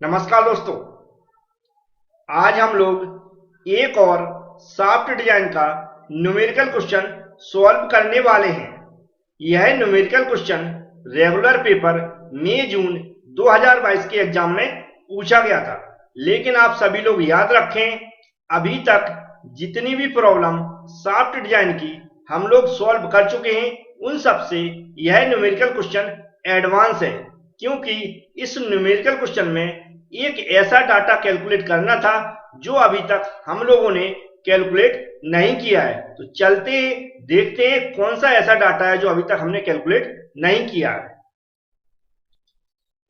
नमस्कार दोस्तों। आज हम लोग एक और सॉफ्ट डिजाइन का न्यूमेरिकल क्वेश्चन सॉल्व करने वाले हैं। यह न्यूमेरिकल क्वेश्चन रेगुलर पेपर मई जून 2022 के एग्जाम में पूछा गया था, लेकिन आप सभी लोग याद रखें, अभी तक जितनी भी प्रॉब्लम सॉफ्ट डिजाइन की हम लोग सॉल्व कर चुके हैं, उन सब से यह न्यूमेरिकल क्वेश्चन एडवांस है, क्योंकि इस न्यूमेरिकल क्वेश्चन में एक ऐसा डाटा कैलकुलेट करना था जो अभी तक हम लोगों ने कैलकुलेट नहीं किया है। तो चलते हैं, देखते हैं कौन सा ऐसा डाटा है जो अभी तक हमने कैलकुलेट नहीं किया है।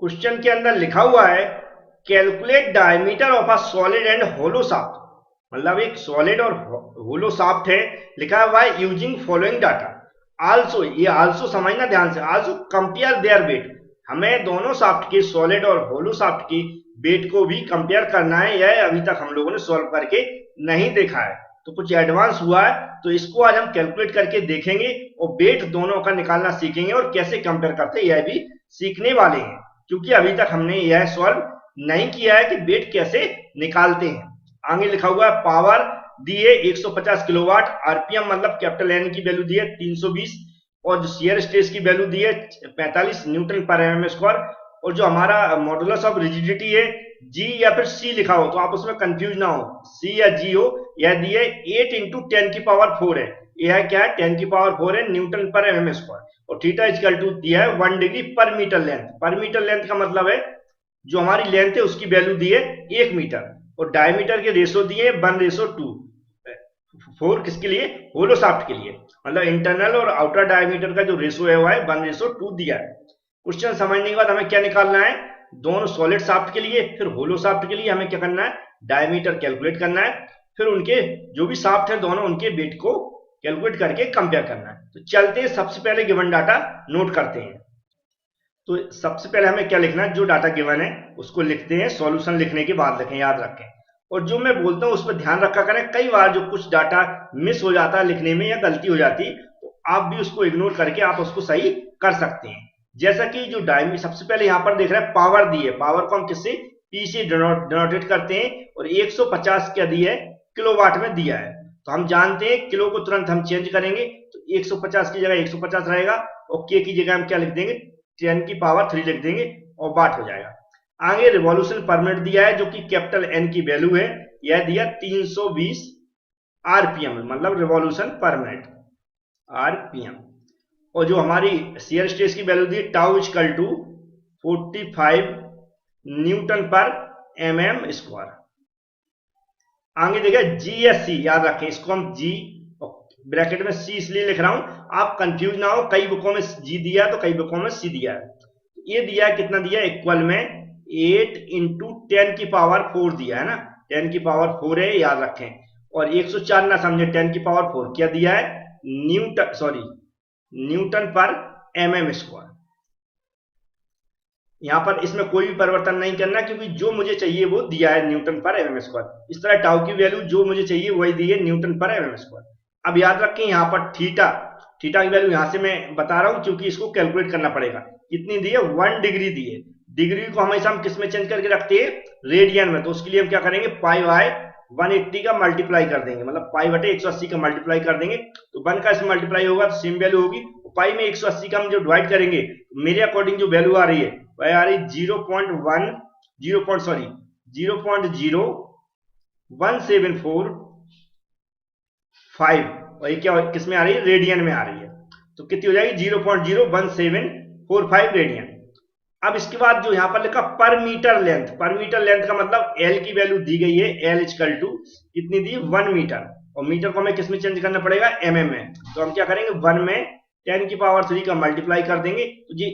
क्वेश्चन के अंदर लिखा हुआ है calculate diameter of a solid and hollow shaft, मतलब एक सॉलिड और होलो शाफ्ट है, लिखा हुआ है यूजिंग फॉलोइंग डाटा। आल्सो, ये आल्सो समझना ध्यान से, आल्सो कंपेयर देयर वेट, हमें दोनों शाफ्ट के सॉलिड और होलो शाफ्ट की वेट को भी कंपेयर करना है। यह अभी तक हम लोगों ने सॉल्व करके नहीं देखा है, तो कुछ एडवांस हुआ है, तो इसको आज हम कैलकुलेट करके देखेंगे और वेट दोनों का निकालना सीखेंगे और कैसे कंपेयर करते हैं यह भी सीखने वाले हैं, क्योंकि अभी तक हमने यह सॉल्व नहीं किया है कि वेट कैसे निकालते हैं। आगे लिखा हुआ है पावर दिए 150 किलोवाट, आरपीएम मतलब कैपिटल एन की वैल्यू दी है 320, और जो शियर स्ट्रेस की वैल्यू दी है 45 न्यूटन पर एमएम स्क्वायर, और जो हमारा मॉडुलस ऑफ रिजिडिटी है जी या फिर सी लिखा हो तो आप उसमें कंफ्यूज ना हो, सी या जी हो, यह दिए 8 इंटू 10 की पावर 4 है। यह क्या है, 10 की पावर 4 है न्यूटन पर एमएम स्क्वायर, और थीटा इक्वल टू दिया है 1 डिग्री पर मीटर लेंथ। पर मीटर लेंथ का मतलब है जो हमारी लेंथ है उसकी वैल्यू दी है 1 मीटर, और डायमीटर के रेशो दिए 1:2। 4 किसके लिए, होलो शाफ्ट के लिए, मतलब इंटरनल और आउटर डायमीटर का जो रेशो है वो है 1:2 दिया है। क्वेश्चन समझने के बाद हमें क्या निकालना है, दोनों सॉलिड शाफ्ट के लिए फिर होलो शाफ्ट के लिए हमें क्या करना है, डायमीटर कैलकुलेट करना है, फिर उनके जो भी शाफ्ट है दोनों उनके वेट को कैलकुलेट करके कंपेयर करना है। तो चलते हैं, सबसे पहले गिवन डाटा नोट करते हैं। तो सबसे पहले हमें क्या लिखना है, जो डाटा गिवन है उसको लिखते हैं, सॉल्यूशन लिखने के बाद लिखें, याद रखें। और जो मैं बोलता हूं उस पर ध्यान रखा करें, कई बार जो कुछ डाटा मिस हो जाता है लिखने में या गलती हो जाती है, तो आप भी उसको इग्नोर करके आप उसको सही कर सकते हैं। जैसा कि जो डायमी सबसे पहले यहां पर देख रहे हैं पावर दी है, पावर को हम किससे, पी से डिनोटेट करते हैं, और 150 क्या दी है, किलोवाट में दिया है। तो हम जानते हैं किलो को तुरंत हम चेंज करेंगे, तो 150 की जगह 150 रहेगा, और के की जगह हम क्या लिख देंगे, 10 की पावर 3 लिख देंगे और वाट हो जाएगा। आगे रिवॉल्यूशन पर मिनट दिया है जो कि कैपिटल एन की वैल्यू है, यह दिया 320 आरपीएम, मतलब रिवॉल्यूशन पर मिनट आरपीएम, और जो हमारी शियर स्ट्रेस की वैल्यू दी tau equal to 45 newton per MM square. आगे देखिए जीएससी, याद रखें इसको हम जी ब्रैकेट में सी इसलिए लिख रहा हूं, आप कंफ्यूज ना हो, कई बुकों में जी दिया है तो कई बुकों में सी दिया है। ये दिया है, कितना दिया है, इक्वल में 8 इंटू 10 की पावर 4 दिया है ना, 10 की पावर 4 है, याद रखें, और 104 ना समझे, 10 की पावर 4 क्या दिया है, Newton, sorry Newton per MM square. यहां पर इसमें कोई भी परिवर्तन नहीं करना, क्योंकि जो मुझे चाहिए वो दिया है न्यूटन पर एमएम स्क्वायर। इस तरह टाउ की वैल्यू जो मुझे चाहिए वही दी है न्यूटन पर एमएम स्क्वायर। अब याद रखें यहां पर थीटा, थीटा की वैल्यू यहां से मैं बता रहा हूं क्योंकि इसको कैलकुलेट करना पड़ेगा। कितनी दी है, 1 डिग्री दी है। डिग्री को हमेशा हम किस में चेंज करके रखते हैं, रेडियन में, तो उसके लिए हम क्या करेंगे, पाई बाय 180 का मल्टीप्लाई कर देंगे, मतलब पाई बटे 180 का मल्टीप्लाई कर देंगे, तो 1 का इसमें मल्टीप्लाई होगा तो सेम वैल्यू होगी। पाई में 180 का हम जो डिवाइड करेंगे, मेरे अकॉर्डिंग जो वैल्यू आ रही है वह आ रही 0.1 0.00174 और ये क्या किस में आ रही है, रेडियन में आ रही है, तो कितनी हो जाएगी 0.01745 रेडियन। अब इसके बाद जो यहां पर लिखा पर मीटर लेंथ, पर मीटर लेंथ का मतलब एल की वैल्यू दी गई है, एल इक्वल टू कितनी दी, 1 मीटर, और मीटर को हमें किस में चेंज करना पड़ेगा, एमएम में, तो हम क्या करेंगे 1 में 10 की पावर 3 का मल्टीप्लाई कर देंगे तो जी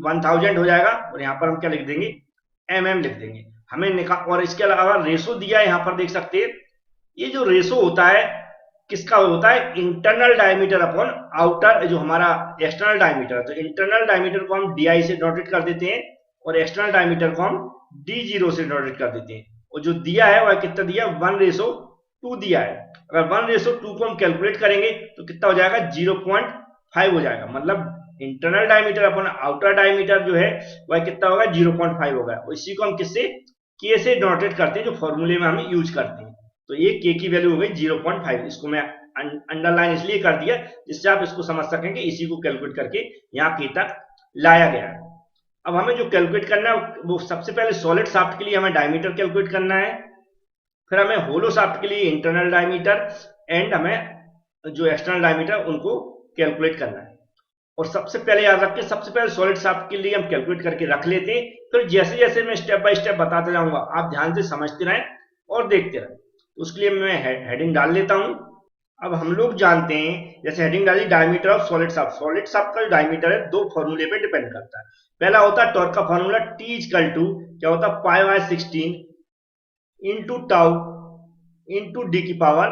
1000 हो जाएगा, और यहाँ पर हम क्या लिख देंगे, एमएम लिख देंगे हमें निकाल। और इसके अलावा रेशो दिया है, यहाँ पर देख सकते हैं, ये जो रेशो होता है किसका होता है, इंटरनल डायमीटर अपॉन आउटर जो हमारा एक्सटर्नल डायमीटर है। तो इंटरनल डायमीटर को हम डी से डिनोटेट कर देते हैं और एक्सटर्नल डायमीटर को हम D0 से डिनोटेट कर देते हैं, और जो दिया है वह कितना दिया, 1:2 दिया है। अगर 1:2 को हम कैलकुलेट करेंगे तो कितना हो जाएगा, 0.5 हो जाएगा, मतलब internal diameter upon outer diameter जो है वह कितना होगा, 0.5 होगा। और इसी को हम किससे के से डोनेटेड करते हैं, जो फॉर्मूले में हम यूज करते हैं। तो ये के की वैल्यू हो गई 0.5। इसको मैं अंडरलाइन इसलिए कर दिया जिससे आप इसको समझ सकें कि इसी को कैलकुलेट करके यहाँ के तक लाया गया है। अब हमें जो कैलकुलेट करना है वो सबसे पहले सॉलिड शाफ्ट के लिए हमें डायमीटर कैलकुलेट करना है, फिर हमें होलो शाफ्ट के लिए इंटरनल डायमीटर एंड हमें जो एक्सटर्नल डायमीटर उनको कैलकुलेट करना है। और सबसे पहले याद रखें, सबसे पहले सॉलिड शाफ्ट के लिए हम कैलकुलेट करके रख लेते हैं, फिर जैसे जैसे मैं स्टेप बाय स्टेप बताते जाऊंगा आप ध्यान से समझते रहें और देखते रहें। तो उसके लिए मैं हेडिंग डाल लेता हूं। अब हम लोग जानते हैं, जैसे हेडिंग डाली diameter of solid shaft. Solid shaft का जो डायमीटर है दो फॉर्मूले पे डिपेंड करता है। पहला होता है टॉर्क का फॉर्मूला T इक्वल टू क्या होता है π/16 इंटू टाउ इंटू डी की पावर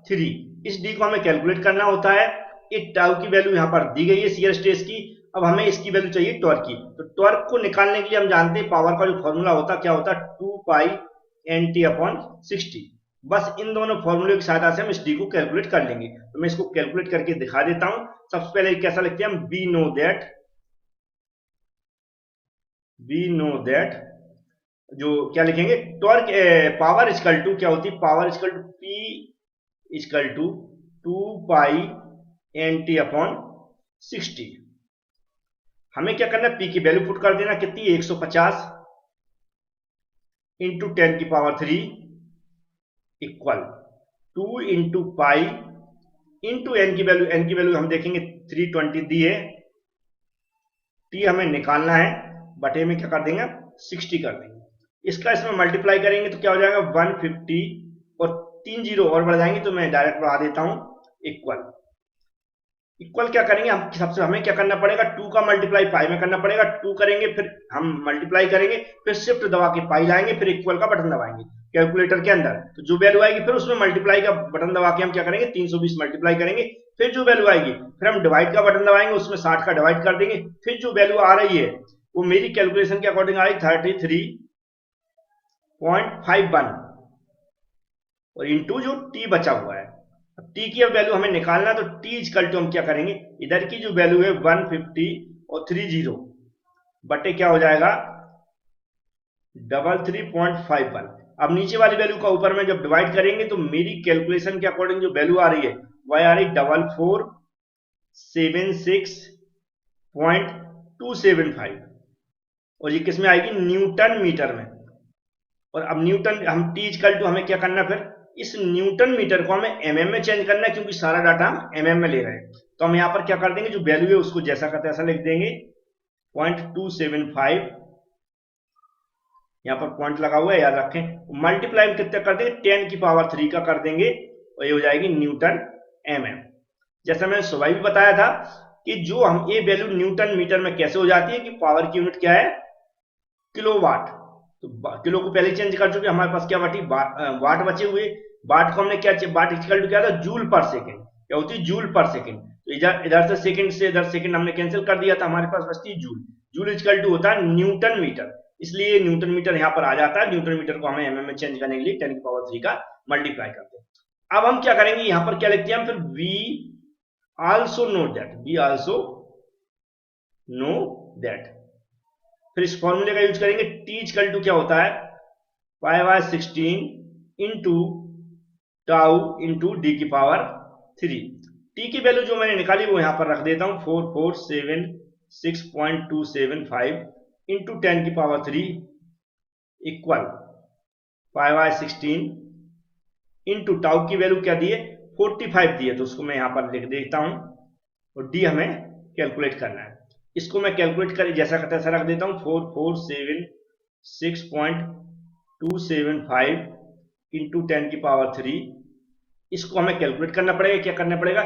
3। इस डी को हमें कैलकुलेट करना होता है। एक टाउ की वैल्यू यहाँ पर दी गई है शियर स्ट्रेस की। अब हमें इसकी वैल्यू चाहिए टॉर्क की। तो टॉर्क को निकालने के लिए हम जानते हैं पावर का जो फॉर्मूला होता है क्या होता है 2π/NT/60। बस इन दोनों फॉर्मूले की सहायता से हम इस डी को कैलकुलेट कर लेंगे। तो मैं इसको कैलकुलेट करके दिखा देता हूं। सबसे पहले कैसा लिखते हैं हम, वी नो दैट जो क्या लिखेंगे टॉर्क पावर इक्वल टू क्या होती है, power equal to P equal to 2π/NT/60। हमें क्या करना है, पी की वैल्यू पुट कर देना, कितनी 150 इंटू 10 की power 3 equal 2 into pi into N की वैल्यू हम देखेंगे 320 दी है। टी हमें निकालना है, बटे में क्या कर देंगे 60 कर देंगे। इसका इसमें मल्टीप्लाई करेंगे तो क्या हो जाएगा 150 और 3 जीरो और बढ़ जाएंगे तो मैं डायरेक्ट बढ़ा देता हूं इक्वल क्या करेंगे हम, सबसे हमें क्या करना पड़ेगा 2 का मल्टीप्लाई पाई में करना पड़ेगा। 2 करेंगे फिर हम मल्टीप्लाई करेंगे, फिर शिफ्ट दबा के पाई लाएंगे, फिर इक्वल का बटन दबाएंगे कैलकुलेटर के अंदर। तो जो वैल्यू आएगी फिर उसमें मल्टीप्लाई का बटन दबा के हम क्या करेंगे 320 मल्टीप्लाई करेंगे। फिर जो वैल्यू आएगी फिर हम डिवाइड का बटन दबाएंगे, उसमें 60 का डिवाइड कर देंगे। फिर जो वैल्यू आ रही है वो मेरी कैलकुलेशन के अकॉर्डिंग आई 33.51 और इंटू जो टी बचा हुआ है। अब टी की अब वैल्यू हमें निकालना है तो टी इक्वल टू हम क्या करेंगे, इधर की जो वैल्यू है 150 और 30 बटे क्या हो जाएगा 33.51। अब नीचे वाली वैल्यू का ऊपर में जब डिवाइड करेंगे तो मेरी कैलकुलेशन के अकॉर्डिंग जो वैल्यू आ रही है वह आ रही 4476.275 और ये किस में आएगी न्यूटन मीटर में। और अब न्यूटन हम टी इक्वल टू हमें क्या करना, फिर इस न्यूटन मीटर को हमें एमएम में चेंज करना है क्योंकि सारा डाटा हम एमएम में ले रहे हैं। तो हम यहाँ पर क्या कर देंगे, जो वैल्यू है उसको जैसा का तैसा लिख देंगे 0.275, यहाँ पर पॉइंट लगा हुआ है याद रखें। मल्टीप्लाई कितने कर देंगे 10 की पावर 3 का कर देंगे और ये हो जाएगी न्यूटन एमएम। जैसा मैंने सुबह भी बताया था कि जो हम ये वैल्यू न्यूटन मीटर में कैसे हो जाती है कि पावर की यूनिट क्या है किलोवाट। तो किलो को पहले चेंज कर चुके, हमारे पास क्या बची वाट बचे हुए। वाट को हमने क्या वाट इक्वल टू क्या था जूल पर सेकंड, क्या होती है जूल पर सेकंड। तो इधर से सेकंड से इधर सेकंड हमने कैंसिल कर दिया था, हमारे पास बचती है जूल। जूल इक्वल टू होता है न्यूटन मीटर, इसलिए न्यूटन मीटर यहाँ पर आ जाता है। न्यूटन मीटर को हमें एमएम में चेंज करने के लिए 10 की पावर 3 का मल्टीप्लाई करते हैं। अब हम क्या करेंगे, यहाँ पर क्या लिखते हैं हम, फिर वी आल्सो नो दैट फिर इस फॉर्मूले का यूज करेंगे। टी इक्वल टू क्या होता है π/16 इंटू टाउ इंटू डी की पावर 3। टी की वैल्यू जो मैंने निकाली वो यहां पर रख देता हूं 4476.275 इंटू 10 की पावर 3 इक्वल π/16 इंटू टाउ की वैल्यू क्या दी है 45 दी है, तो उसको मैं यहां पर लिख देता हूं और डी हमें कैलकुलेट करना है। इसको मैं कैलकुलेट कर जैसा का तैसा रख देता हूं 4476.275 इंटू 10 की पावर 3। इसको हमें कैलकुलेट करना पड़ेगा। क्या करना पड़ेगा,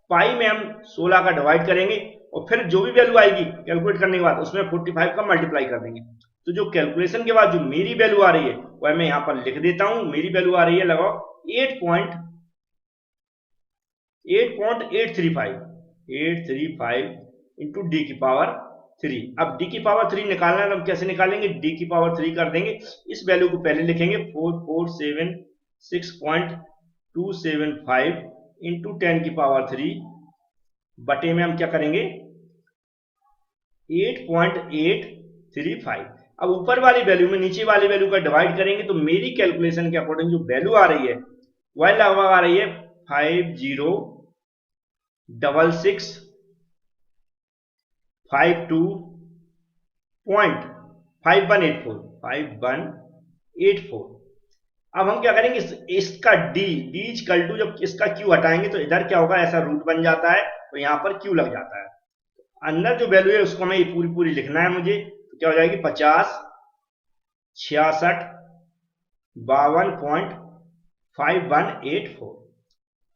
पाई में हम 16 का डिवाइड करेंगे और फिर जो भी वैल्यू आएगी कैलकुलेट करने के बाद उसमें 45 का मल्टीप्लाई कर देंगे। तो जो कैलकुलेशन के बाद जो मेरी वैल्यू आ रही है वह मैं यहां पर लिख देता हूं। मेरी वैल्यू आ रही है लगाओ 8.835 इंटू डी की पावर 3। अब डी की पावर 3 निकालना है, हम कैसे निकालेंगे, डी की पावर 3 कर देंगे। इस वैल्यू को पहले लिखेंगे 4476.275 इंटू 10 की पावर 3 बटे में हम क्या करेंगे 8.835। अब ऊपर वाली वैल्यू में नीचे वाली वैल्यू का डिवाइड करेंगे तो मेरी कैलकुलेशन के अकॉर्डिंग जो वैल्यू आ रही है वह लगभग आ रही है 5066.5184 अब हम क्या करेंगे, इसका डी इक्वल टू, जब इसका क्यू हटाएंगे तो इधर क्या होगा, ऐसा रूट बन जाता है तो यहां पर क्यू लग जाता है। अंदर जो वैल्यू है उसको हमें पूरी पूरी लिखना है मुझे, तो क्या हो जाएगी 506652.5184।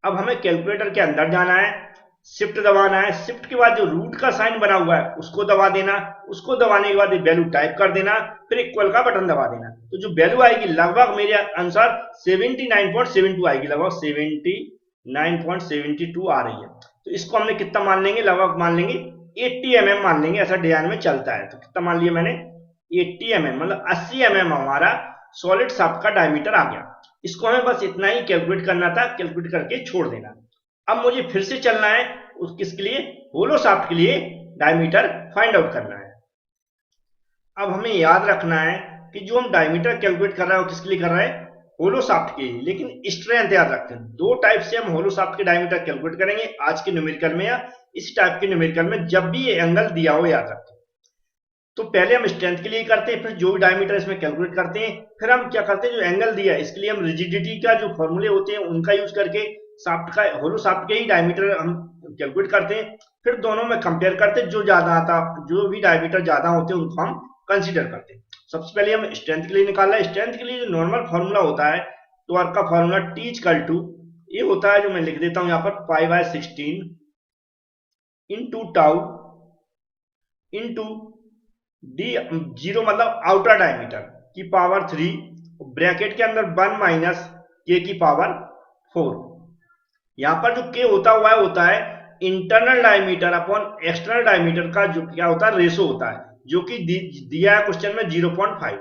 अब हमें कैलकुलेटर के अंदर जाना है, शिफ्ट दबाना है, शिफ्ट के बाद जो रूट का साइन बना हुआ है उसको दबा देना, उसको दबाने के बाद वैल्यू टाइप कर देना, फिर इक्वल का बटन दबा देना, तो जो वैल्यू आएगी लगभग मेरे अनुसार 79.72 आएगी, लगभग 79.72 आ रही है। तो इसको हमने कितना मान लेंगे, लगभग मान लेंगे 80 mm मान लेंगे, ऐसा डिजाइन में चलता है। तो कितना मान लिया मैंने, 80 mm, मतलब 80 mm हमारा सॉलिड शाफ्ट का डायमीटर आ गया। इसको हमें बस इतना ही कैलकुलेट करना था, कैलकुलेट करके छोड़ देना। अब मुझे फिर से चलना है किसके लिए, होलो शाफ्ट के लिए डायमीटर फाइंड आउट करना है। अब हमें याद रखना है कि जो हम डायमीटर कैलकुलेट कर रहे हैं वो किसके लिए कर रहे हैं, होलो शाफ्ट के लिए, लेकिन स्ट्रेंथ याद रखते हैं। दो टाइप से हम होलो शाफ्ट के डायमीटर कैलकुलेट करेंगे आज के न्यूमेरिकल में, या इस टाइप के न्यूमेरिकल में जब भी ये एंगल दिया हो, याद रखें। तो पहले हम स्ट्रेंथ के लिए करते हैं, फिर जो भी डायमीटर इसमें कैलकुलेट करते हैं, फिर हम क्या करते हैं, जो एंगल दिया है इसके लिए हम रिजिडिटी का जो फॉर्मूले होते हैं उनका यूज करके शाफ्ट का, होलो शाफ्ट के ही डायमीटर हम कैलकुलेट करते हैं, फिर दोनों में कंपेयर करते हैं, जो ज्यादा आता, जो भी डायमीटर ज्यादा होते हैं उनको हम कंसीडर करते हैं। सबसे पहले हम स्ट्रेंथ के लिए निकालना है। स्ट्रेंथ के लिए जो नॉर्मल फॉर्मूला होता है, टॉर्क का फॉर्मूला T इक्वल टू, ये होता है, जो मैं लिख देता हूं यहाँ पर, 5/16 into tau into D, zero मतलब आउटर डायमीटर की पावर 3, ब्रैकेट के अंदर 1 माइनस के की पावर 4। यहां पर जो के होता है internal diameter upon external diameter का जो क्या होता है, रेशो होता है, जो कि दिया है क्वेश्चन में 0.5।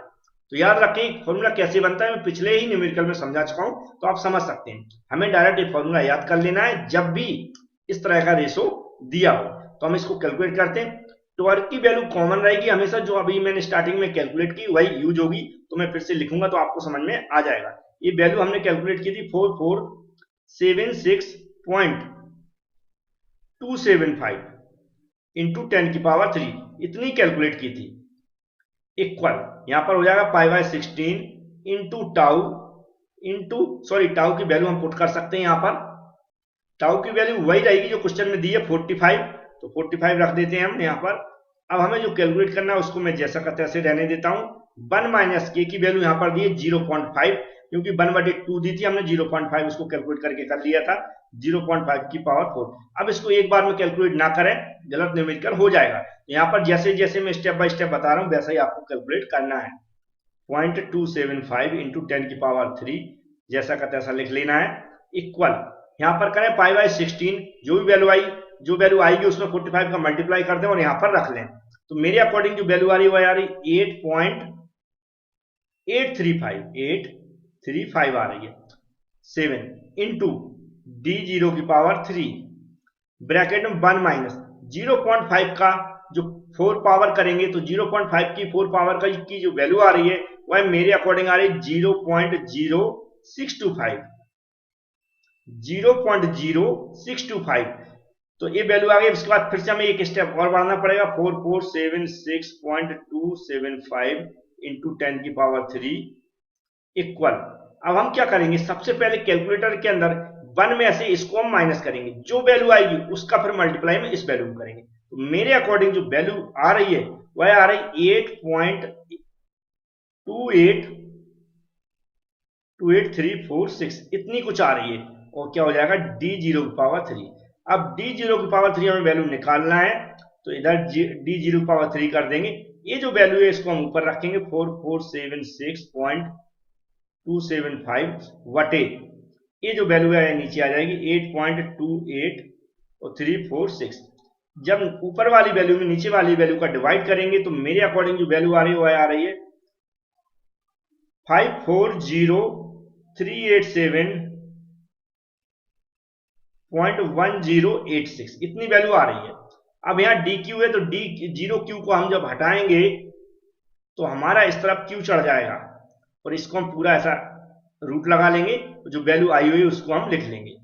तो याद रखें फॉर्मूला कैसे बनता है, मैं पिछले ही न्यूमेरिकल में समझा चुका हूं, तो आप समझ सकते हैं। हमें डायरेक्ट ये फॉर्मूला याद कर लेना है जब भी इस तरह का रेशो दिया हो। तो हम इसको कैलकुलेट करते हैं। टॉर्क की वैल्यू कॉमन रहेगी हमेशा, जो अभी मैंने स्टार्टिंग में कैलकुलेट की वही यूज होगी, तो मैं फिर से लिखूंगा तो आपको समझ में आ जाएगा। ये वैल्यू हमने कैलकुलेट की थी 4476.275 इंटू 10 की पावर 3, इतनी कैलकुलेट की थी। इक्वल यहां पर हो जाएगा 5/16 into tau into, sorry tau की वैल्यू हम पुट कर सकते हैं यहां पर, टाउ की वैल्यू वही रहेगी जो क्वेश्चन में दी है 45, तो 45 रख देते हैं हम यहाँ पर। अब हमें जो कैलकुलेट करना है उसको मैं जैसा का तैसे रहने देता हूँ। 1 माइनस के की वैल्यू यहाँ पर दी है 0.5, क्योंकि 1/2 दी थी हमने, 0.5 उसको कैलकुलेट करके कर लिया था, 0.5 की पावर 4। अब इसको एक बार में कैलकुलेट ना करें, गलत न्यूमेरिकल हो जाएगा। यहाँ पर जैसे जैसे मैं स्टेप बाय स्टेप बता रहा हूँ वैसा ही आपको कैलकुलेट करना है। 0.275 इंटू 10 की पावर 3 जैसा का तैसा लिख लेना है, इक्वल यहां पर करें 5/16, जो भी वैल्यू आई, जो वैल्यू आएगी उसमें 45 का मल्टीप्लाई कर दें और यहां पर रख लें। तो मेरे अकॉर्डिंग जो वैल्यू आ रही है वो आ रही 8.835 आ रही है, 7 इंटू D0 की पावर 3 ब्रैकेट में 1 माइनस 0.5 का जो 4 पावर करेंगे, तो 0.5 की 4 पावर का की जो वैल्यू आ रही है वह मेरे अकॉर्डिंग आ रही है 0.0625, 0.0625। तो ये वैल्यू आ गई। इसके बाद फिर से हमें एक स्टेप और बढ़ाना पड़ेगा, 4476.275 इंटू 10 की पावर 3 इक्वल। अब हम क्या करेंगे, सबसे पहले कैलकुलेटर के अंदर 1 में से इसको हम माइनस करेंगे, जो वैल्यू आएगी उसका फिर मल्टीप्लाई में इस वैल्यू में करेंगे। तो मेरे अकॉर्डिंग जो वैल्यू आ रही है वह आ रही 8.28346, इतनी कुछ आ रही है। और क्या हो जाएगा, D0 की पावर 3। अब D0 की पावर 3 हमें वैल्यू निकालना है, तो इधर D0 की पावर 3 कर देंगे। ये जो वैल्यू है इसको हम ऊपर रखेंगे 4476.275 वटे, ये जो वैल्यू है नीचे आ जाएगी 8.28346। जब ऊपर वाली वैल्यू में नीचे वाली वैल्यू का डिवाइड करेंगे तो मेरे अकॉर्डिंग जो वैल्यू आ रही है वो आ रही है 540,387.1086, इतनी वैल्यू आ रही है। अब यहाँ डी क्यू है, तो डी 0 क्यू को हम जब हटाएंगे तो हमारा इस तरफ क्यू चढ़ जाएगा और इसको हम पूरा ऐसा रूट लगा लेंगे, जो वैल्यू आई हुई उसको हम लिख लेंगे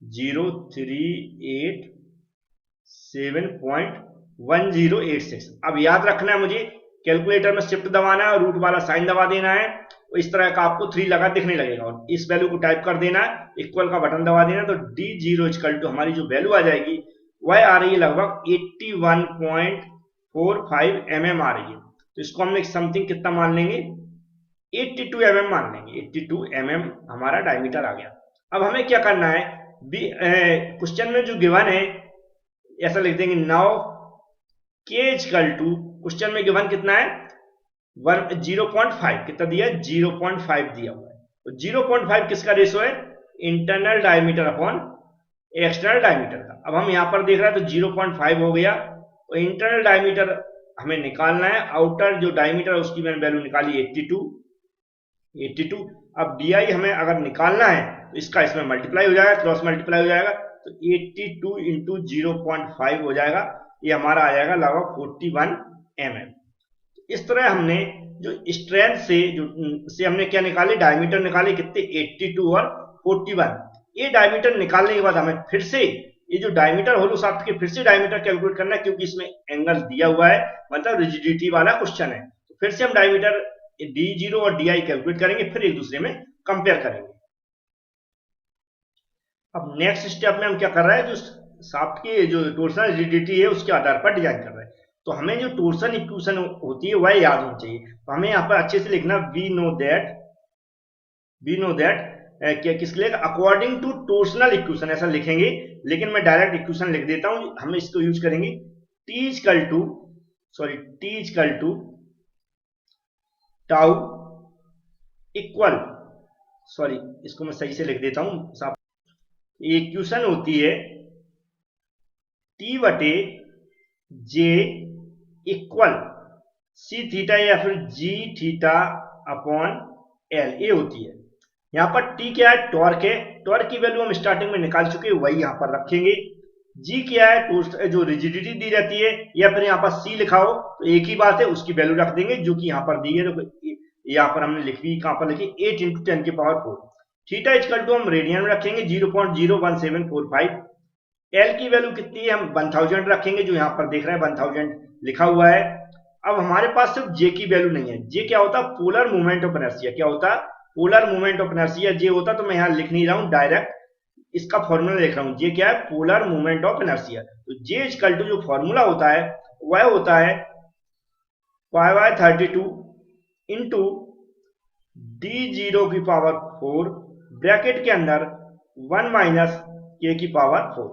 03887.1086। अब याद रखना है मुझे, कैलकुलेटर में शिफ्ट दबाना है और रूट वाला साइन दबा देना है, तो इस तरह का आपको 3 लगा दिखने लगेगा और इस वैल्यू को टाइप कर देना है, इक्वल का बटन दबा देना, तो D0 इक्वल टू हमारी जो वैल्यू आ जाएगी वह आ रही है लगभग 81.45 mm आ रही है। तो इसको हम समथिंग कितना मान लेंगे, 82 mm मान लेंगे। 82 mm हमारा डायमीटर आ गया। अब हमें क्या करना है, क्वेश्चन में जो गिवन है ऐसा लिख देंगे नाउ के इक्वल टू, क्वेश्चन में गिवन कितना है 0.5, कितना दिया है 0.5 दिया हुआ है। तो 0.5 किसका रेशो है, internal diameter upon external diameter का। अब हम यहां पर देख रहे हैं तो 0.5 हो गया, तो इंटरनल डायमीटर हमें निकालना है, आउटर जो डायमीटर है उसकी मैंने वैल्यू निकाली 82। अब डी आई हमें अगर निकालना है तो इसका इसमें मल्टीप्लाई हो जाएगा, क्रॉस मल्टीप्लाई हो जाएगा, तो 82 इंटू 0.5 हो जाएगा, ये हमारा आ जाएगा लगभग 41 mm। इस तरह हमने जो स्ट्रेंथ से हमने क्या निकाले, डायमीटर निकाले कितने 82 और 41। ये डायमीटर निकालने के बाद हमें फिर से ये जो डायमीटर होलो शाफ्ट के फिर से डायमीटर कैलकुलेट करना है, क्योंकि इसमें एंगल दिया हुआ है, मतलब रिजिडिटी वाला क्वेश्चन है। तो फिर से हम डायमीटर D0 और DI कैलकुलेट करेंगे, फिर एक दूसरे में कंपेयर करेंगे। अब नेक्स्ट स्टेप में हम क्या कर रहे हैं, जो शाफ्ट की जो टोर्सनल रिजिडिटी है उसके आधार पर डिजाइन कर रहे हैं। तो हमें जो टोर्सन इक्वेशन होती है वह याद होनी चाहिए। तो हमें यहाँ पर अच्छे से लिखना वी नो दैट किसके लिए, अकॉर्डिंग टू टोर्सनल इक्वेशन ऐसा लिखेंगे, लेकिन मैं डायरेक्ट इक्वेशन लिख देता हूं। हम इसको यूज करेंगे T equal to tau equal, इसको मैं सही से लिख देता हूं साहब। इक्वेशन होती है T बटे J इक्वल C थीटा या फिर G थीटा अपॉन L, ये होती है। यहाँ पर T क्या है, टॉर्क है, टॉर्क की वैल्यू हम स्टार्टिंग में निकाल चुके हैं, वही यहाँ पर रखेंगे। G क्या है, जो रिजिडिटी दी रहती है, या फिर यहाँ पर C लिखा हो तो एक ही बात है, उसकी वैल्यू रख देंगे जो कि यहाँ पर दी है। तो यहाँ पर हमने लिखी, कहाँ पर लिखी 8 इंटू 10 की पावर 4। थीटा इक्वल टू हम रेडियन में रखेंगे 0.01745। L की वैल्यू कितनी है, हम 1000 रखेंगे, जो यहाँ पर देख रहे हैं 1000 लिखा हुआ है। अब हमारे पास सिर्फ J की वैल्यू नहीं है। J क्या होता है, पोलर मूवमेंट ऑफ इनर्शिया। क्या होता है, polar movement of inertia J होता, तो मैं यहाँ लिख नहीं रहा हूँ, डायरेक्ट इसका फॉर्मूला लिख रहा हूँ। J क्या है, पोलर मूवमेंट ऑफ इनर्शिया। तो J इक्वल टू जो फॉर्मूला होता है वह होता है π/32 इंटू D0 की पावर 4 ब्रैकेट के अंदर 1 माइनस K की पावर 4।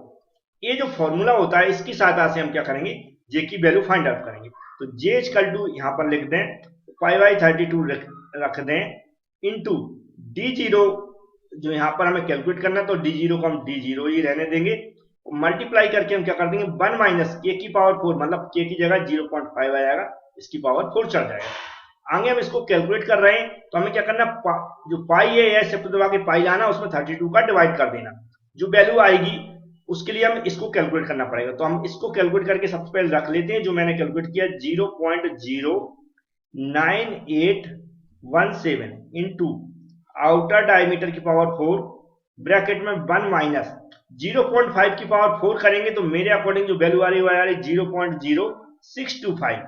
ये जो फॉर्मूला होता है इसकी सहायता से हम क्या करेंगे, J की वैल्यू फाइंड आउट करेंगे। तो J इक्वल टू यहाँ पर लिख दें π/32 रख दें इंटू D0, जो यहाँ पर हमें कैलकुलेट करना है, तो D0 को हम D0 ही रहने देंगे, मल्टीप्लाई करके हम क्या कर देंगे 1 माइनस K की पावर 4, मतलब K की जगह 0.5 आ जाएगा, इसकी पावर 4 चढ़ जाएगा। आगे हम इसको कैलकुलेट कर रहे हैं, तो हमें क्या करना, जो पाई है शिफ्ट दबा के पाई लाना, उसमें 32 का डिवाइड कर देना, जो वैल्यू आएगी उसके लिए हम इसको कैलकुलेट करना पड़ेगा। तो हम इसको कैलकुलेट करके सबसे पहले रख लेते हैं, जो मैंने कैलकुलेट किया 0.09817 इंटू आउटर डायमीटर की पावर 4 ब्रैकेट में 1 माइनस 0.5 की पावर 4 करेंगे, तो मेरे अकॉर्डिंग जो वैल्यू आ रही है वह आ रही 0.0625।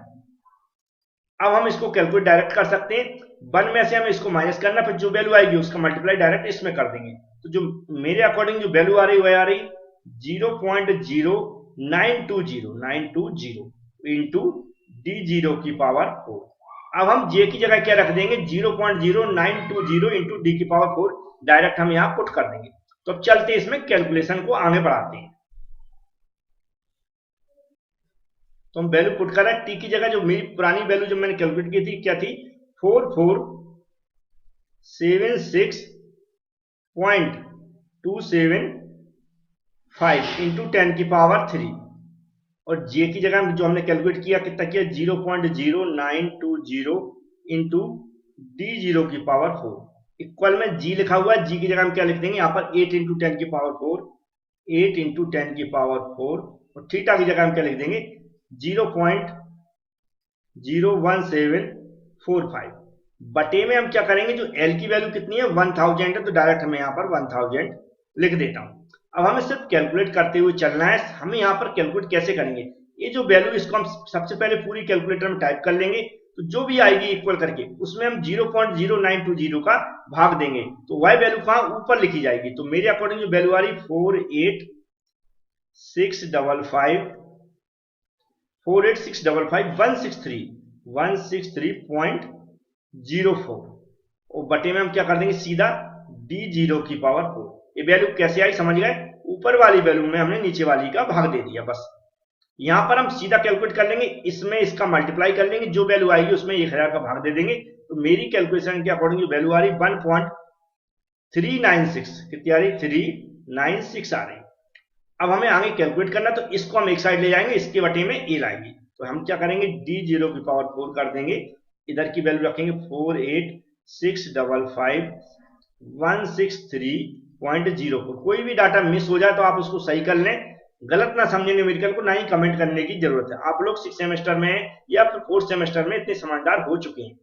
अब हम इसको कैलकुलेट डायरेक्ट कर सकते हैं, 1 में से हमें इसको माइनस करना, फिर जो वैल्यू आएगी उसका मल्टीप्लाई डायरेक्ट इसमें कर देंगे। तो जो मेरे अकॉर्डिंग जो वैल्यू आ रही है वह आ रही 0.0920 इंटू D0 की पावर 4। अब हम J की जगह क्या रख देंगे, 0.0920 इंटू D की पावर 4 डायरेक्ट हम यहां पुट कर देंगे। तो अब चलते हैं इसमें कैलकुलेशन को आगे बढ़ाते हैं। तो हम वैल्यू पुट कर रहे हैं, T की जगह जो मेरी पुरानी वैल्यू जो मैंने कैलकुलेट की थी क्या थी 4476.275 इंटू 10 की पावर 3, और J की जगह जो हमने कैलकुलेट किया कितना किया 0.0920 इंटू D0 की पावर 4 इक्वल में G लिखा हुआ है। G की जगह हम क्या लिख देंगे यहाँ पर 8 इंटू 10 की पावर 4, 8 इंटू 10 की पावर 4, और थीटा की जगह हम क्या लिख देंगे 01745 बटे में हम क्या करेंगे, जो एल की वैल्यू कितनी है 1000 है, तो डायरेक्ट हमें यहाँ पर 1000 लिख देता हूँ। अब हमें सिर्फ कैलकुलेट करते हुए चलना है। हमें यहाँ पर कैलकुलेट कैसे करेंगे, ये जो वैल्यू इसको हम सबसे पहले पूरी कैलकुलेटर में टाइप कर लेंगे, तो जो भी आएगी इक्वल करके उसमें हम 0.0920 का भाग देंगे, तो y वैल्यू कहाँ ऊपर लिखी जाएगी। तो मेरे अकॉर्डिंग जो वैल्यू आ रही 163.04, और बटे में हम क्या कर देंगे सीधा d0⁴। ये वैल्यू कैसे आई समझ गए, ऊपर वाली वैल्यू में हमने नीचे वाली का भाग दे दिया बस। यहां पर हम सीधा कैलकुलेट कर लेंगे, इसमें इसका मल्टीप्लाई कर लेंगे, जो वैल्यू आएगी उसमें 1000 का भाग दे देंगे। तो मेरी कैलकुलेशन के अकॉर्डिंग जो वैल्यू आ रही 1.396, कितनी आ रही 396 आ रही। अब हमें आगे कैलकुलेट करना, तो इसको हम एक साइड ले जाएंगे, इसके बटे में ए लाएंगे, तो हम क्या करेंगे d0⁴ कर देंगे, इधर की वैल्यू रखेंगे 48655,163.04। कोई भी डाटा मिस हो जाए तो आप उसको सही कर लें, गलत ना समझे न्यूमेरिकल को, ना ही कमेंट करने की जरूरत है। आप लोग 6 सेमेस्टर में या फिर 4th सेमेस्टर में इतने समझदार हो चुके हैं।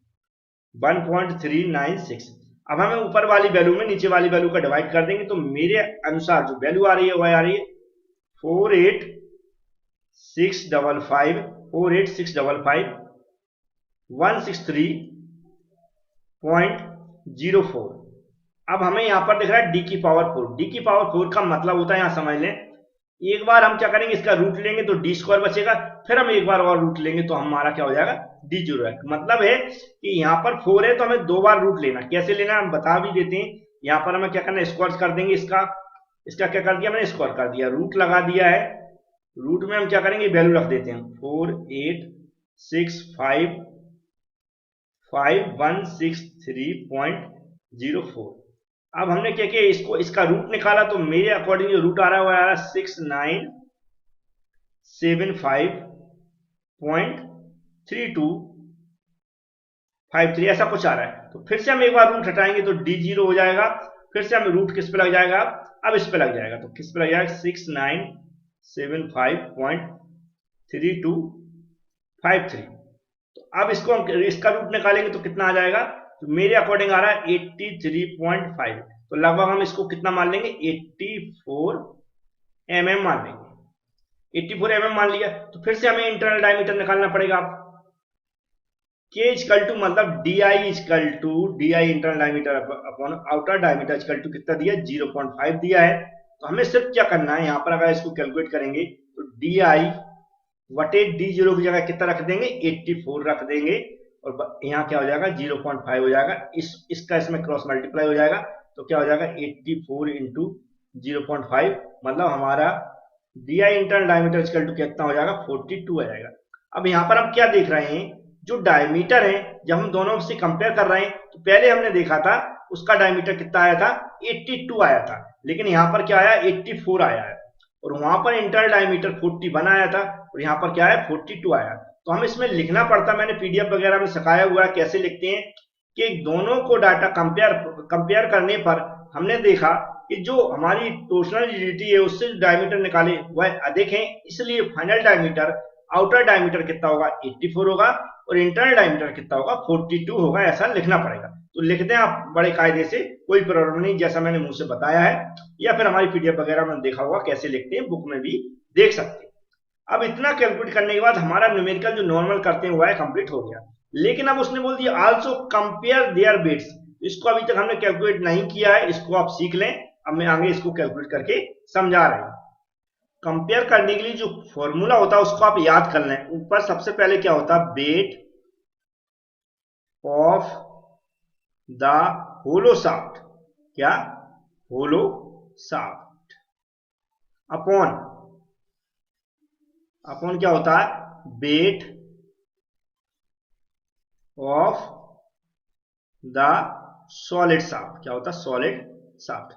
1.396। अब हमें ऊपर वाली वैल्यू में नीचे वाली वैल्यू का डिवाइड कर देंगे, तो मेरे अनुसार जो वैल्यू आ रही है वह आ रही है 48655,163.04। अब हमें यहां पर दिख रहा है d⁴। d⁴ का मतलब होता है, यहां समझ लें, एक बार हम क्या करेंगे इसका रूट लेंगे तो d² बचेगा, फिर हम एक बार और रूट लेंगे तो हमारा क्या हो जाएगा d0 है। मतलब है कि यहाँ पर 4 है तो हमें 2 बार रूट लेना। कैसे लेना हम बता भी देते हैं। यहाँ पर हमें क्या करना, स्क्वायर कर देंगे, इसका क्या कर दिया मैंने, स्क्वायर कर दिया, रूट लगा दिया है। रूट में हम क्या करेंगे वैल्यू रख देते हैं 48655,163.04। अब हमने क्या किया, इसको इसका रूट निकाला, तो मेरे अकॉर्डिंग जो रूट आ रहा है वो आ रहा है 6975.3253, ऐसा कुछ आ रहा है। तो फिर से हम एक बार रूट हटाएंगे तो d0 हो जाएगा, फिर से हमें रूट किस पे लग जाएगा, अब इस पे लग जाएगा, तो किस पे लग जाएगा 6975.3253। तो अब इसको हम इसका रूट निकालेंगे तो कितना आ जाएगा, तो मेरे अकॉर्डिंग आ रहा है 83.5। तो लगभग हम इसको कितना मान लेंगे 84 mm मान लेंगे। 84 mm मान लिया, तो फिर से हमें इंटरनल डायमीटर निकालना पड़ेगा। आप K इक्वल टू मतलब DI equal to DI internal diameter upon outer diameter equal to कितना दिया 0.5 दिया है। तो हमें सिर्फ क्या करना है, यहाँ पर अगर इसको कैलकुलेट करेंगे तो DI वटे d0 की जगह कितना रख देंगे 84 रख देंगे, और यहाँ क्या हो जाएगा 0.5 हो जाएगा, इसका इसमें क्रॉस मल्टीप्लाई हो जाएगा, तो क्या हो जाएगा 84 इंटू 0.5, मतलब हमारा DI internal diameter equal to कितना हो जाएगा 42 आ जाएगा। अब यहाँ पर हम क्या देख रहे हैं, जो डायमीटर है जब हम दोनों से कंपेयर कर रहे हैं, तो पहले हमने देखा था उसका डायमीटर कितना आया था 82 आया था, लेकिन यहाँ पर क्या आया 84 आया है, और वहां पर इंटरनल डायमीटर 41 आया था, और यहाँ पर क्या है 42 आया। तो हम इसमें लिखना पड़ता, मैंने PDF वगैरह में सिखाया हुआ है कैसे लिखते हैं, कि दोनों को डाटा कंपेयर करने पर हमने देखा कि जो हमारी टोटल रिजिडिटी है उससे जो डायमीटर निकाले वह अधिक है, इसलिए फाइनल डायमीटर आउटर डायमीटर कितना होगा 84 होगा, और इंटरनल डायमीटर कितना होगा 42 होगा, ऐसा लिखना पड़ेगा। तो लिखते हैं आप बड़े कायदे से, कोई प्रॉब्लम नहीं, जैसा मैंने मुंह से बताया है, या फिर हमारी PDF वगैरह में देखा होगा कैसे लिखते हैं, बुक में भी देख सकते हैं। अब इतना कैलकुलेट करने के बाद हमारा न्यूमेरिकल जो नॉर्मल करते हैं वह कंप्लीट हो गया, लेकिन अब उसने बोल दिया आल्सो कंपेयर देयर वेट्स। इसको अभी तक हमने कैलकुलेट नहीं किया है, इसको आप सीख लें, अब मैं आगे इसको कैलकुलेट करके समझा रहा हूं। कंपेयर करने के लिए जो फॉर्मूला होता है उसको आप याद कर लें। ऊपर सबसे पहले क्या होता है, weight of the hollow shaft, क्या होलो शाफ्ट, अपॉन क्या होता है weight of the solid shaft, क्या होता है सॉलिड शाफ्ट,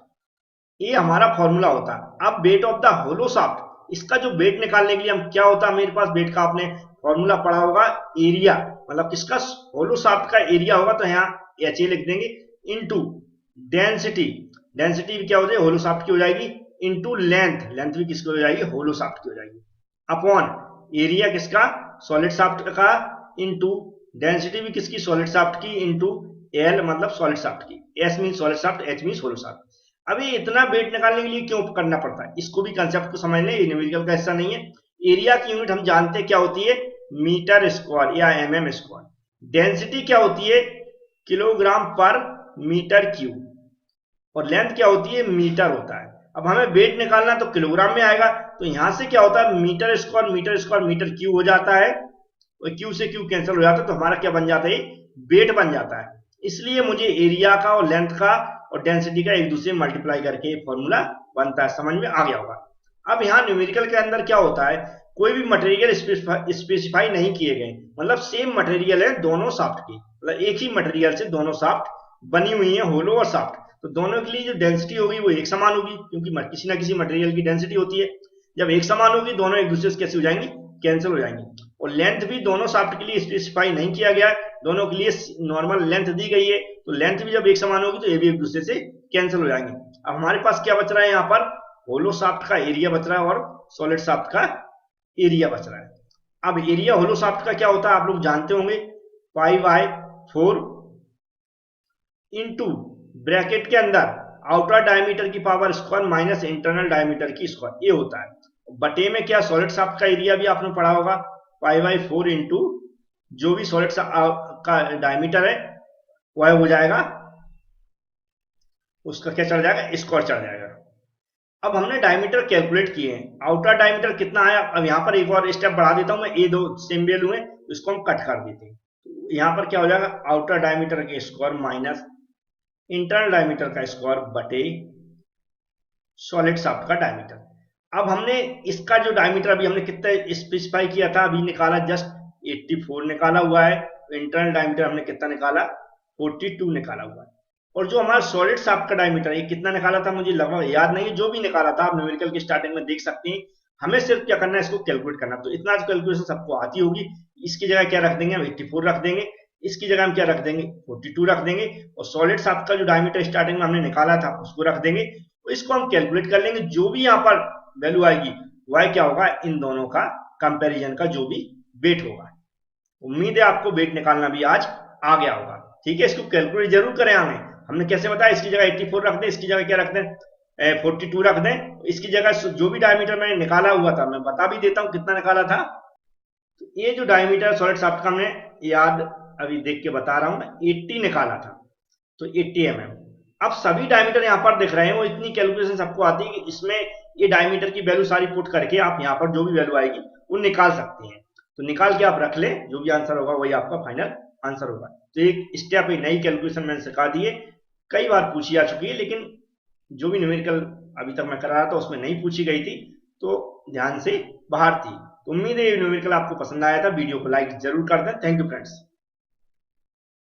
ये हमारा फॉर्मूला होता है। अब weight of the hollow shaft, इसका जो वेट निकालने के लिए हम क्या होता है, मेरे पास वेट का आपने फॉर्मूला पढ़ा होगा, एरिया, मतलब किसका होलो शाफ्ट का एरिया होगा, तो यहाँ HA लिख देंगे, इनटू डेंसिटी, डेंसिटी भी क्या हो जाएगी होलो शाफ्ट की हो जाएगी, इनटू लेंथ, लेंथ भी किसकी हो जाएगी होलो शाफ्ट की हो जाएगी, अपॉन एरिया किसका सॉलिड शाफ्ट का, इंटू डेंसिटी भी किसकी, सॉलिड शाफ्ट की, इंटू एल मतलब सॉलिड शाफ्ट की, S mean solid shaft, H mean hollow shaft. अभी इतना वेट निकालने के लिए क्यों करना पड़ता है, इसको भी कंसेप्ट को समझ लें, ये न्यूमेरिकल का हिस्सा नहीं है। एरिया की यूनिट हम जानते हैं क्या होती है, मीटर स्क्वायर या एमएम स्क्वायर। डेंसिटी क्या होती है, किलोग्राम पर मीटर क्यूब, और लेंथ क्या होती है, मीटर होता है। अब हमें वेट निकालना तो किलोग्राम में आएगा, तो यहां से क्या होता है, मीटर स्क्वायर मीटर क्यूब हो जाता है, और क्यू से क्यू कैंसिल हो जाता है, तो हमारा क्या बन जाता है, वेट बन जाता है। इसलिए मुझे एरिया का और लेंथ का और डेंसिटी का एक दूसरे में मल्टीप्लाई करके फॉर्मूला बनता है, समझ में आ गया होगा। अब यहाँ न्यूमेरिकल के अंदर क्या होता है, कोई भी मटेरियल स्पेसिफाई नहीं किए गए, मतलब सेम मटेरियल है दोनों शाफ्ट की, मतलब एक ही मटेरियल से दोनों शाफ्ट बनी हुई है, होलो और शाफ्ट, तो दोनों के लिए जो डेंसिटी होगी वो एक समान होगी, क्योंकि किसी ना किसी मटेरियल की डेंसिटी होती है। जब एक समान होगी, दोनों एक दूसरे से कैसे हो जाएंगी, कैंसिल हो जाएंगी। और लेंथ भी दोनों शाफ्ट के लिए स्पेसिफाई नहीं किया गया है, दोनों के लिए नॉर्मल लेंथ दी गई है, तो लेंथ भी जब एक समान होगी तो ये भी एक दूसरे से कैंसिल हो जाएंगे। अब हमारे पास क्या बच रहा है, यहाँ पर होलो शाफ्ट का एरिया बच रहा है और सॉलिड शाफ्ट का एरिया बच रहा है। अब एरिया होलो शाफ्ट का क्या होता है, आप लोग जानते होंगे, पाई बाय 4 इंटू ब्रैकेट के अंदर आउटर डायमीटर की power square minus internal diameter की स्क्वायर, ये होता है। बटे में क्या, सॉलिड शाफ्ट का एरिया भी आपने पढ़ा होगा, पाई बाई 4 इंटू जो भी सॉलिड का डायमीटर है वह हो जाएगा, उसका क्या चढ़ जाएगा, स्क्वायर चढ़ जाएगा। अब हमने डायमीटर कैलकुलेट किए हैं, आउटर डायमीटर कितना आया, अब यहाँ पर एक और स्टेप बढ़ा देता हूं मैं, ये दो सेम वैल्यू है, इसको हम कट कर देते हैं, तो यहाँ पर क्या हो जाएगा, आउटर डायमीटर के स्क्वायर माइनस इंटरनल डायमीटर का स्क्वायर बटे सॉलिड शाफ्ट का डायमीटर। अब हमने इसका जो डायमीटर अभी हमने कितना स्पेसिफाई किया था, अभी निकाला जस्ट 84 निकाला हुआ है, इंटरनल डायमीटर हमने कितना निकाला, 42 निकाला हुआ है। और जो हमारा सॉलिड शाफ्ट का डायमीटर है, ये कितना निकाला था मुझे लगभग याद नहीं है, जो भी निकाला था आप न्यूमेरिकल की स्टार्टिंग में देख सकते हैं। हमें सिर्फ क्या करना है, इसको कैलकुलेट करना, तो इतना कैलकुलेशन सबको आती होगी। इसकी जगह क्या रख देंगे, हम 84 रख देंगे, इसकी जगह हम क्या रख देंगे, 42 रख देंगे, और सॉलिड शाफ्ट का जो डायमीटर स्टार्टिंग में हमने निकाला था उसको रख देंगे, तो इसको हम कैलकुलेट कर लेंगे। जो भी यहाँ पर वैल्यू आएगी वह क्या होगा, इन दोनों का कंपैरिजन का जो भी वेट होगा। उम्मीद है आपको वेट निकालना भी आज आ गया होगा, ठीक है। इसको कैलकुलेट जरूर करें, हमने कैसे बताया, इसकी जगह 84 रख दें, इसकी जगह क्या रख दें, 42 रख दें, इसकी जगह जो भी डायमीटर मैंने निकाला हुआ था मैं बता भी देता हूं कितना निकाला था। तो ये जो डायमीटर सॉलिड शाफ्ट का हमने याद अभी देख के बता रहा हूं मैं, 80 निकाला था, तो 80 mm। अब सभी डायमीटर यहाँ पर दिख रहे हैं, वो इतनी कैलकुलेशन सबको आती है कि इसमें ये डायमीटर की वैल्यू सारी पुट करके आप यहाँ पर जो भी वैल्यू आएगी वो निकाल सकते हैं। तो निकाल के आप रख लें, जो भी आंसर होगा वही आपका फाइनल आंसर होगा। तो एक स्टेप, एक नई कैलकुलेशन मैंने सिखा दी है, कई बार पूछी आ चुकी है, लेकिन जो भी न्यूमेरिकल अभी तक मैं करा रहा था उसमें नहीं पूछी गई थी, तो ध्यान से बाहर थी। तो उम्मीद है ये न्यूमेरिकल आपको पसंद आया था, वीडियो को लाइक जरूर कर दें। Thank you friends.